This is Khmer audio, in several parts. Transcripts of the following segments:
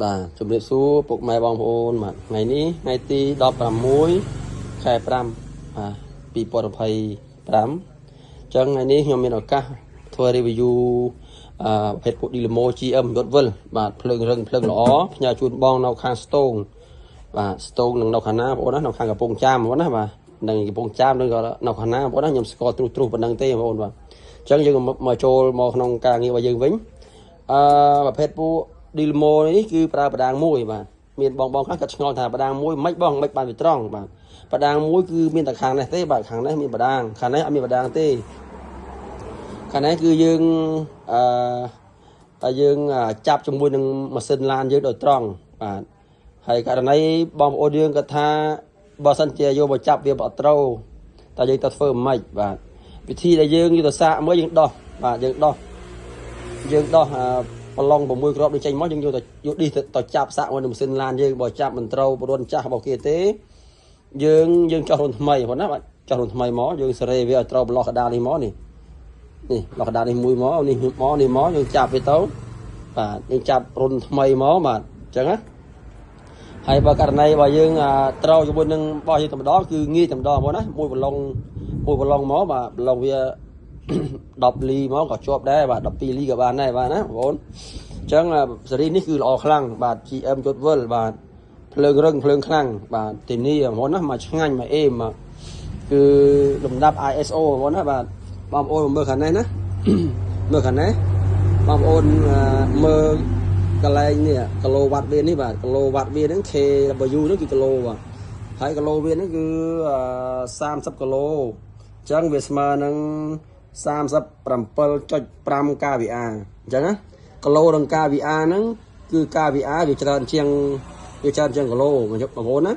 បាទជំរាបសួរពុកម៉ែបងប្អូនបាទថ្ងៃនេះថ្ងៃទី16ខែ52025ចឹងថ្ងៃនេះខ្ញុំមានឱកាសធ្វើ review ប្រភេទពួក Dynamo GM យត់វិលបាទភ្លើងរឹងភ្លើងល្អផ្ញើជូនបងនៅខាងស្ទងបាទស្ទងនឹងនៅខាងណាបងប្អូនណានៅខាងកំពង់ចាមបងប្អូនណាបាទនឹងកំពង់ចាមនឹងក៏នៅខាងណាបងប្អូនណាខ្ញុំស្គាល់ទ្រុសប៉ុណ្ណឹងទេបងប្អូនបាទចឹងយើងមកចូលមកក្នុងការងាររបស់យើងវិញប្រភេទពួកDynamo នេះគឺប្រើបដាងមួយបាទមានបងខ្លះគាត់ឆ្ងល់ថាបដាងមួយមិនបានវាត្រង់បាទបដាងមួយគឺមានតែខាងនេះទេបាទខាងនេះមានបដាងខាងនេះអត់មានបដាងទេខាងនេះគឺយើងយើងចាប់ជាមួយនឹងម៉ាស៊ីនឡានយើងដោយត្រង់បាទហើយករណីបងប្អូនយើងគាត់ថាបើសិនជាយកមកចាប់វាអត់ត្រូវតែយើងទៅធ្វើមិនបាទវិធីដែលយើងយកទៅសាកមើលយើងដោះបាទយើងដោះប្រឡង6គ្រាប់ដូចចេញមកយើងយកទៅចាប់សាក់មួយនឹងម៉ាស៊ីនឡានយើងបើចាប់មិនត្រូវបរុនចាស់របស់គេទេយើងចោះរុនថ្មីបងណាបាទចោះរុនថ្មីមកយើងសេរីវាឲ្យត្រូវប្លោះកដាលនេះមកនេះប្លោះកដាលនេះមួយមកនេះមកយើងចាប់វាទៅបាទយើងចាប់រុនថ្មីមកបាទអញ្ចឹងណាហើយបើករណីបើយើងត្រូវជាមួយនឹងបោះយើងតែម្ដងគឺងាយតែម្ដងបងណាមួយប្រឡងមកបាទប្រឡងវា10លីមកក៏ជាប់ដែរបាទ12លីក៏បានដែរបាទណាបងប្អូនអញ្ចឹងសេរីនេះគឺល្អខ្លាំងបាទ GM យត់វិលបាទភ្លើងរឹងភ្លើងខ្លាំងបាទទីនេះបងប្អូនណាមកឆ្ងាញ់មកអេមគឺលំដាប់ ISO បងប្អូនណាបាទបងប្អូនមើលខាងនេះណាមើលខាងនេះបងប្អូនមើលកន្លែងនេះគីឡូវ៉ាត់វានេះបាទគីឡូវ៉ាត់វាហ្នឹង kW ហ្នឹងគឺគីឡូបាទហើយគីឡូវាហ្នឹងគឺ30គីឡូអញ្ចឹងវាស្មើនឹង37.5 kVA អញ្ចឹងណាគីឡូនឹង kVA ហ្នឹងគឺ kVA វាច្រើនជាងគីឡូបងប្អូនណា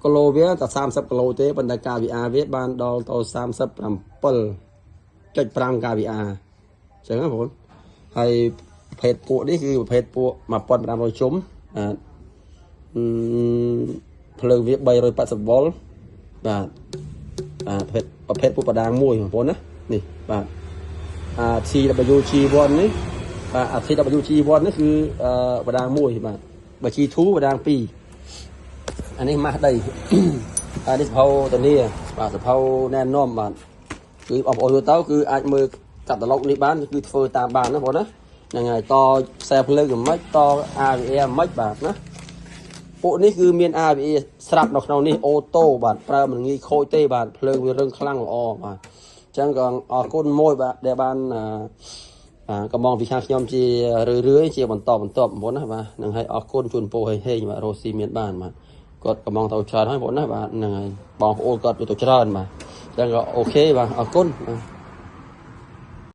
គីឡូវាតែ30គីឡូទេប៉ុន្តែ kVA វាបានដល់ទៅ37.5 kVA អញ្ចឹងណាបងប្អូនហើយប្រភេទពួកនេះគឺប្រភេទពួក1500ជុំភ្លើងវា380វ៉ុលបាទប្រភេទពួកបដាងមួយបងប្អូនណានេះបាទ TWG1 នេះបាទ TWG1 នេះគឺបដាងមួយបាទបើ G2 បដាង2អានេះម៉ាស់ដីនេះសភៅតានីបាទសភៅណែនាំបាទគឺបងប្អូនទៅគឺអាចមើលកាតាឡុកនេះបានគឺធ្វើតាមបានណាបងណាហ្នឹងហើយតខ្សែភ្លើងយ៉ាងម៉េចត RVA យ៉ាងម៉េចបាទណាពួកនេះគឺមាន RVA ស្រាប់នៅក្នុងនេះអូតូបាទប្រើមិនងាយខូចទេបាទភ្លើងវារឹងខ្លាំងល្អបាទអញ្ចឹងក៏អរគុណមួយបាទដែលបានកំងពីខាងខ្ញុំជារឿយជាបន្តបងប្អូនណាបាទនឹងឲ្យអរគុណជូនពរហេងបាទរស់ស៊ីមានបានបាទគាត់កំងទៅច្រើនហើយបងប្អូនណាបាទហ្នឹងហើយបងប្អូនគាត់ទៅច្រើនបាទអញ្ចឹងក៏អូខេបាទអរគុណ